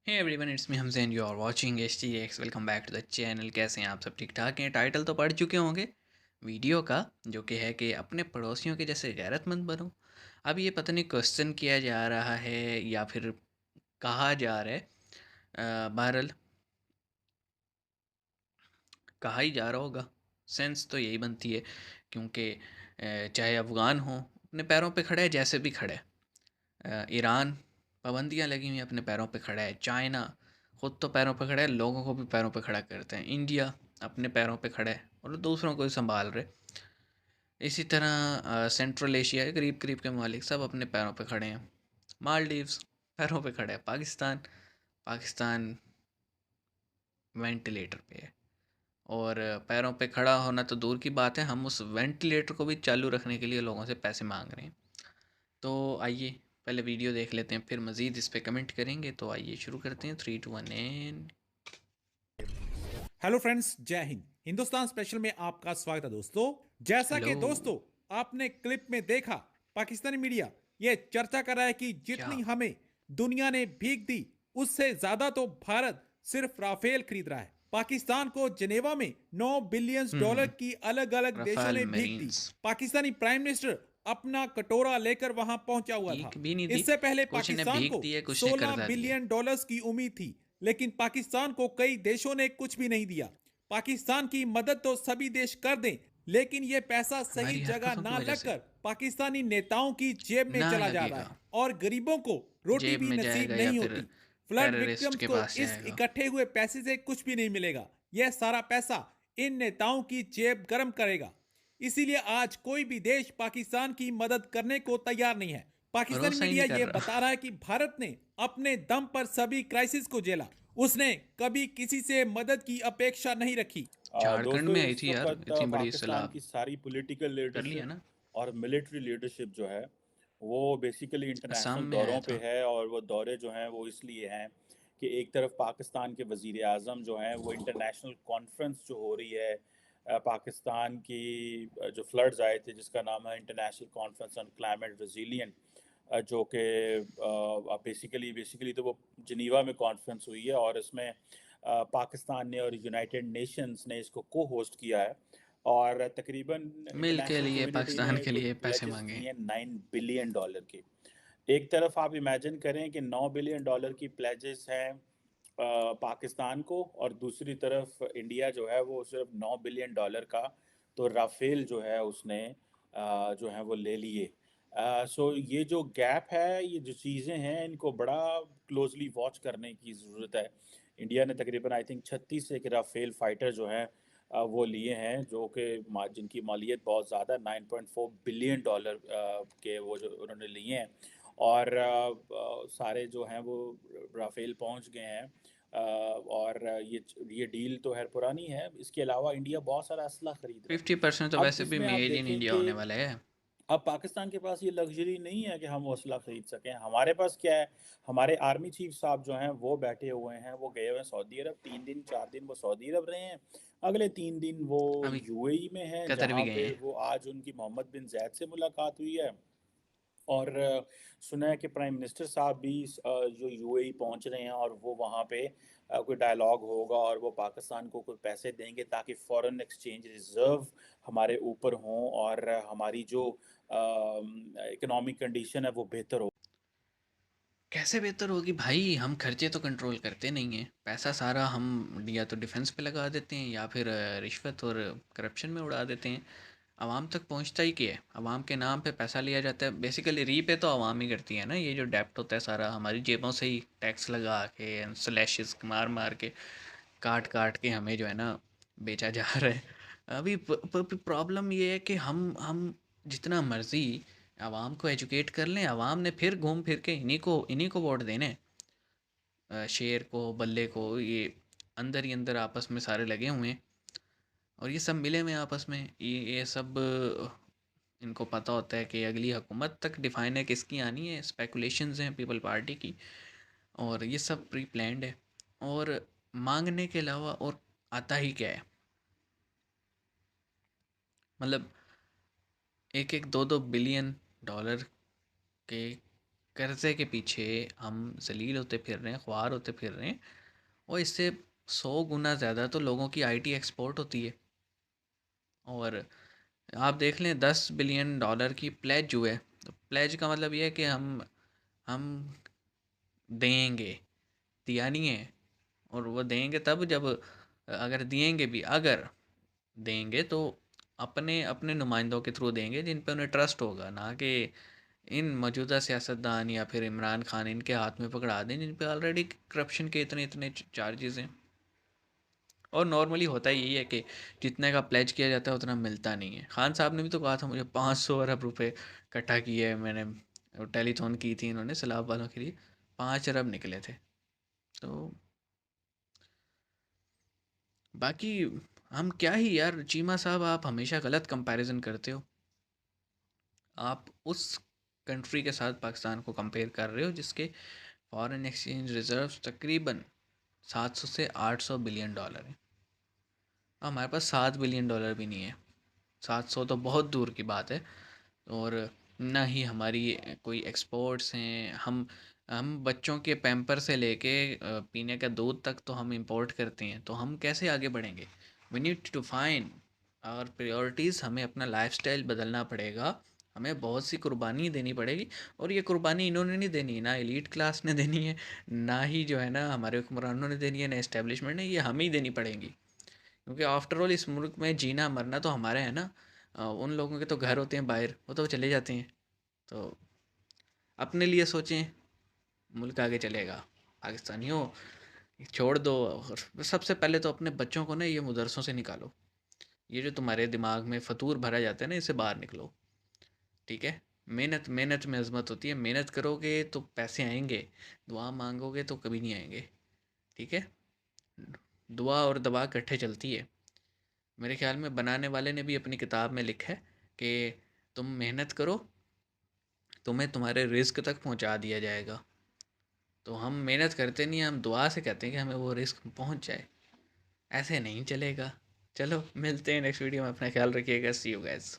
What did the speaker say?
Hey everyone, it's me Hamza and you are watching HTX। Welcome back to the channel. कैसे हैं आप सब? ठीक ठाक हैं। टाइटल तो पढ़ चुके होंगे वीडियो का, जो कि है कि अपने पड़ोसियों के जैसे गैरतमंद बनो। अब ये पता नहीं क्वेश्चन किया जा रहा है या फिर कहा जा रहा है। बहरहाल कहा ही जा रहा होगा। सेंस तो यही बनती है, क्योंकि चाहे अफ़गान हो अपने पैरों पे खड़े है, जैसे भी खड़े है। ईरान पाबंदियाँ लगी हुई हैं, अपने पैरों पे खड़ा है। चाइना खुद तो पैरों पे खड़ा है, लोगों को भी पैरों पे खड़ा करते हैं। इंडिया अपने पैरों पे खड़ा है और दूसरों को भी संभाल रहे। इसी तरह सेंट्रल एशिया के करीब करीब के ममालिक सब अपने पैरों पे खड़े हैं। मालदीव्स पैरों पे खड़ा है। पाकिस्तान पाकिस्तान वेंटिलेटर पे है। और पैरों पे खड़ा होना तो दूर की बात है, हम उस वेंटिलेटर को भी चालू रखने के लिए लोगों से पैसे मांग रहे हैं। तो आइए पहले वीडियो देख लेते हैं, फिर मज़ीद इस पे कमेंट करेंगे। तो आइए शुरू करते हैं। 3 2 1 एंड हेलो फ्रेंड्स, जय हिंद। हिंदुस्तान स्पेशल में आपका स्वागत है दोस्तों। जैसा हेलो। कि दोस्तों आपने क्लिप में देखा, पाकिस्तानी मीडिया ये चर्चा कर रहा है कि क्या? जितनी हमें दुनिया ने भीख दी, उससे ज्यादा तो भारत सिर्फ राफेल खरीद रहा है। पाकिस्तान को जेनेवा में 9 बिलियन डॉलर की अलग अलग देशों रफ़ाल ने भीख दी। मरीन्स पाकिस्तानी प्राइम मिनिस्टर अपना कटोरा लेकर वहां पहुंचा हुआ था। एक भी नहीं दी। इससे पहले कुछ ने पाकिस्तान भीख को दी है, कुछ ने 16 कर्जा दिया है। बिलियन डॉलर्स की उम्मीद थी, लेकिन पाकिस्तान को कई देशों ने कुछ भी नहीं दिया। पाकिस्तान की मदद तो सभी देश कर दें, लेकिन यह पैसा सही हमारी जगह हरकतों की ना वजह से लगकर पाकिस्तानी नेताओं की जेब में ना चला जा रहा लगेगा। है और गरीबों को रोटी जेब भी में नसीब जाएगा या नहीं फिर होती। फ्लड टेररिस्ट विक्टिम्स के को पास इस जाएगा। इकट्ठे हुए पैसे से कुछ भी नहीं मिलेगा। यह सारा पैसा इन नेताओं की जेब गर्म करेगा। इसीलिए आज कोई भी देश पाकिस्तान की मदद करने को तैयार नहीं है। पाकिस्तानी भरोसा ही मीडिया नहीं कर यह रहा। बता रहा है कि भारत ने अपने दम पर सभी क्राइसिस को झेला। उसने कभी किसी से मदद की अपेक्षा नहीं रखी। झारखंड दोस्तों में आई इस थी यार, वक्त इतनी बड़ी पाकिस्तान सैलाब। की सारी पॉलिटिकल कर लिया लीडरशिप ना। और मिलिट्री लीडरशिप जो है वो बेसिकली असम इंटरनेशनल में आया दौरों पे था। है। और वो दौरे जो हैं वो इसलिए हैं कि एक तरफ पाकिस्तान के वज़ीर आज़म जो हैं वो इंटरनेशनल कॉन्फ्रेंस जो हो रही है, पाकिस्तान की जो फ्लड्स आए थे जिसका नाम है international conference on climate resilient, जो कि बेसिकली बेसिकली तो वो जिनीवा में कॉन्फ्रेंस हुई है और इसमें पाकिस्तान ने और यूनाइटेड नेशंस ने इसको को होस्ट किया है। और तकरीबन मिल के इंटरनेशनल लिए कम्युनिटी पाकिस्तान ने के कुछ लिए पैसे प्लेजेस मांगे। दिए हैं 9 बिलियन डॉलर के। एक तरफ आप इमेजिन करें कि 9 बिलियन डॉलर की प्लेजेस हैं पाकिस्तान को, और दूसरी तरफ इंडिया जो है वो सिर्फ 9 बिलियन डॉलर का तो राफेल जो है उसने जो है वो ले लिए। सो ये जो गैप है, ये जो चीज़ें हैं, इनको बड़ा क्लोजली वॉच करने की ज़रूरत है। इंडिया ने तकरीबन आई थिंक 36 एक राफेल फाइटर जो हैं वो लिए हैं, जो कि जिनकी मालियत बहुत ज़्यादा 9.4 बिलियन डॉलर के वो जो उन्होंने लिए हैं। और सारे जो हैं वो राफेल पहुंच गए हैं। और ये डील तो है पुरानी है। इसके अलावा इंडिया बहुत सारा असला खरीद रहा है। 50% तो अब वैसे भी इसमें आप मेड इन देखें इंडिया कि होने वाला है। अब पाकिस्तान के पास ये लग्जरी नहीं है कि हम वो असला खरीद सकें। हमारे पास क्या है, हमारे आर्मी चीफ साहब जो हैं वो बैठे हुए हैं, वो गए हुए हैं सऊदी अरब। 3 दिन 4 दिन वो सऊदी अरब रहे हैं। अगले 3 दिन वो अभी यूएई में हैं, कतर भी जहाँ गए पे हैं। वो आज उनकी मोहम्मद बिन जैद से मुलाकात हुई है। और सुना है कि प्राइम मिनिस्टर साहब भी जो यूएई पहुंच रहे हैं और वो वहाँ पे कोई डायलॉग होगा और वो पाकिस्तान को कुछ पैसे देंगे ताकि फॉरेन एक्सचेंज रिजर्व हमारे ऊपर हों और हमारी जो इकोनॉमिक कंडीशन है वो बेहतर हो। कैसे बेहतर होगी भाई? हम खर्चे तो कंट्रोल करते नहीं हैं। पैसा सारा हम या तो डिफेंस पे लगा देते हैं या फिर रिश्वत और करप्शन में उड़ा देते हैं। आवाम तक पहुंचता ही क्या है? आवाम के नाम पे पैसा लिया जाता है। बेसिकली रीपे तो आवाम ही करती है ना। ये जो डेप्ट होता है सारा हमारी जेबों से ही टैक्स लगा के स्लैशेस मार मार के काट काट के हमें जो है ना बेचा जा रहा है। अभी प्रॉब्लम ये है कि हम जितना मर्जी आवाम को एजुकेट कर लें, आवाम ने फिर घूम फिर के इन्हीं को वोट देने हैं। शेर को बल्ले को ये अंदर ही अंदर आपस में सारे लगे हुए हैं। और ये सब मिले हुए हैं आपस में। ये सब इनको पता होता है कि अगली हुकूमत तक डिफाइन है किसकी आनी है। स्पेकुलेशंस हैं पीपल पार्टी की, और ये सब प्री प्लान्ड है। और मांगने के अलावा और आता ही क्या है? मतलब एक एक दो दो बिलियन डॉलर के कर्ज़े के पीछे हम ज़लील होते फिर रहे हैं, ख्वार होते फिर रहे हैं, और इससे 100 गुना ज़्यादा तो लोगों की आईटी एक्सपोर्ट होती है। और आप देख लें, $10 बिलियन की प्लेज जो है, तो प्लेज का मतलब ये है कि हम देंगे, दिया नहीं है। और वो देंगे तब जब, अगर दिएंगे भी, अगर देंगे तो अपने अपने नुमाइंदों के थ्रू देंगे जिन पे उन्हें ट्रस्ट होगा, ना कि इन मौजूदा सियासतदान या फिर इमरान खान इनके हाथ में पकड़ा दें जिन पे ऑलरेडी करप्शन के इतने इतने चार्जेस हैं। और नॉर्मली होता ही यही है कि जितने का प्लेज किया जाता है उतना मिलता नहीं है। खान साहब ने भी तो कहा था मुझे 500 अरब रुपए इकट्ठा किए हैं मैंने, टेलीथॉन की थी इन्होंने सैलाब वालों के लिए, 5 अरब निकले थे। तो बाकी हम क्या ही यार, चीमा साहब आप हमेशा गलत कंपैरिजन करते हो। आप उस कंट्री के साथ पाकिस्तान को कंपेयर कर रहे हो जिसके फॉरेन एक्सचेंज रिजर्व्स तकरीबन 700 से 800 बिलियन डॉलर है। हमारे पास $7 बिलियन भी नहीं है। 700 तो बहुत दूर की बात है। और ना ही हमारी कोई एक्सपोर्ट्स हैं। हम बच्चों के पैम्पर से लेके पीने का दूध तक तो हम इंपोर्ट करते हैं, तो हम कैसे आगे बढ़ेंगे? We need to find our priorities. हमें अपना लाइफस्टाइल बदलना पड़ेगा, हमें बहुत सी कुर्बानी देनी पड़ेगी। और ये कुर्बानी इन्होंने नहीं देनी, ना एलीट क्लास ने देनी है, ना ही जो है ना हमारे हुक्मरानों ने देनी है, ना इस्टेब्लिशमेंट ने, ये हमें ही देनी पड़ेंगी। क्योंकि आफ्टर ऑल इस मुल्क में जीना मरना तो हमारा है ना। उन लोगों के तो घर होते हैं बाहर, वो तो चले जाते हैं। तो अपने लिए सोचें, मुल्क आगे चलेगा। पाकिस्तानियों, छोड़ दो। और सबसे पहले तो अपने बच्चों को ना ये मदरसों से निकालो। ये जो तुम्हारे दिमाग में फतूर भरा जाता है ना, इससे बाहर निकलो। ठीक है? मेहनत मेहनत में अजमत होती है। मेहनत करोगे तो पैसे आएंगे, दुआ मांगोगे तो कभी नहीं आएंगे। ठीक है? दुआ और दवा इकट्ठे चलती है। मेरे ख्याल में बनाने वाले ने भी अपनी किताब में लिखा है कि तुम मेहनत करो, तुम्हें तुम्हारे रिस्क तक पहुंचा दिया जाएगा। तो हम मेहनत करते नहीं हैं, हम दुआ से कहते हैं कि हमें वो रिस्क पहुंच जाए। ऐसे नहीं चलेगा। चलो मिलते हैं नेक्स्ट वीडियो में, अपना ख्याल रखिएगा। सी यू गाइस।